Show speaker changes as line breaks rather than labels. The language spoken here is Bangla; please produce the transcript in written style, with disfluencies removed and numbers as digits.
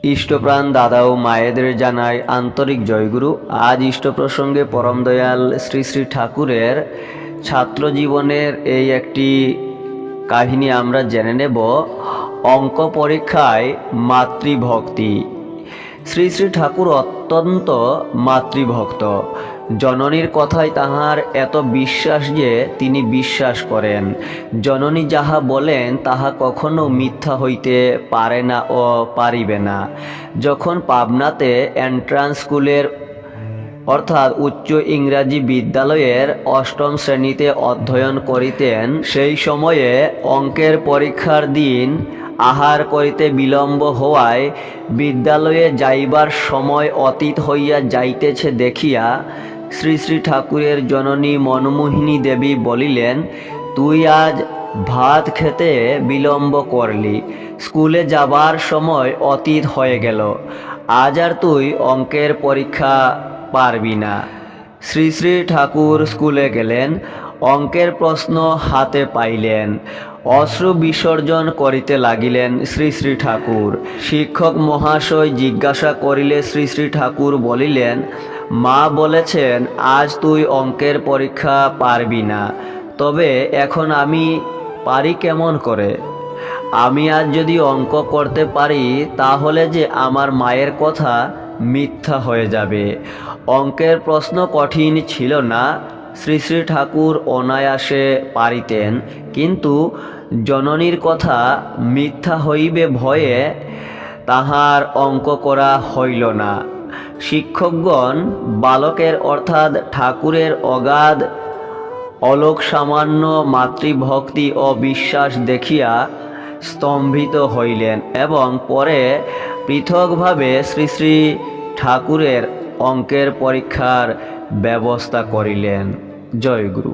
ইষ্টপ্রাণ দাদা ও মায়েদের জানাই আন্তরিক জয়গুরু। আজ ইষ্ট প্রসঙ্গে পরম দয়াল শ্রী শ্রী ঠাকুরের ছাত্র জীবনের এই একটি কাহিনী আমরা জেনে নেব। অঙ্ক পরীক্ষায় মাতৃভক্তি। শ্রী শ্রী ঠাকুর অত্যন্ত মাতৃভক্ত। জননীর কথায় তাহার এত বিশ্বাস যে তিনি বিশ্বাস করেন, জননী যাহা বলেন তাহা কখনো মিথ্যা হইতে পারে না ও পারিবে না। যখন পাবনাতে এন্ট্রান্স স্কুলের অর্থাৎ উচ্চ ইংরাজি বিদ্যালয়ের অষ্টম শ্রেণীতে অধ্যয়ন করিতেন, সেই সময়ে অঙ্কের পরীক্ষার দিন আহার করিতে বিলম্ব হওয়ায় বিদ্যালয়ে যাইবার সময় অতীত হইয়া যাইতেছে দেখিয়া শ্রী শ্রী ঠাকুরের জননী মনমোহিনী দেবী বলিলেন, তুই আজ ভাত খেতে বিলম্ব করলি, স্কুলে যাবার সময় অতীত হয়ে গেল, আজ আর তুই অঙ্কের পরীক্ষা পারবি না। শ্রী শ্রী ঠাকুর স্কুলে গেলেন, অঙ্কের প্রশ্ন হাতে পাইলেন, অশ্রু বিসর্জন করিতে লাগিলেন শ্রী শ্রী ঠাকুর। শিক্ষক মহাশয় জিজ্ঞাসা করিলে শ্রী শ্রী ঠাকুর বলিলেন, মা বলেছেন আজ তুই অঙ্কের পরীক্ষা পারবি না, তবে এখন আমি পারি কেমন করে? আমি আজ যদি অঙ্ক করতে পারি তাহলে যে আমার মায়ের কথা মিথ্যা হয়ে যাবে। অঙ্কের প্রশ্ন কঠিন ছিল না, শ্রী শ্রী ঠাকুর অনায়াসে পারিতেন, কিন্তু জননীর কথা মিথ্যা হইবে ভয়ে তাহার অঙ্ক করা হইল না। শিক্ষকগণ বালকের অর্থাৎ ঠাকুরের অগাধ অলোক সামান্য মাতৃভক্তি ও বিশ্বাস দেখিয়া স্তম্ভিত হইলেন এবং পরে পৃথকভাবে শ্রী শ্রী ঠাকুরের অঙ্কের পরীক্ষার ব্যবস্থা করিলেন। জয় গুরু।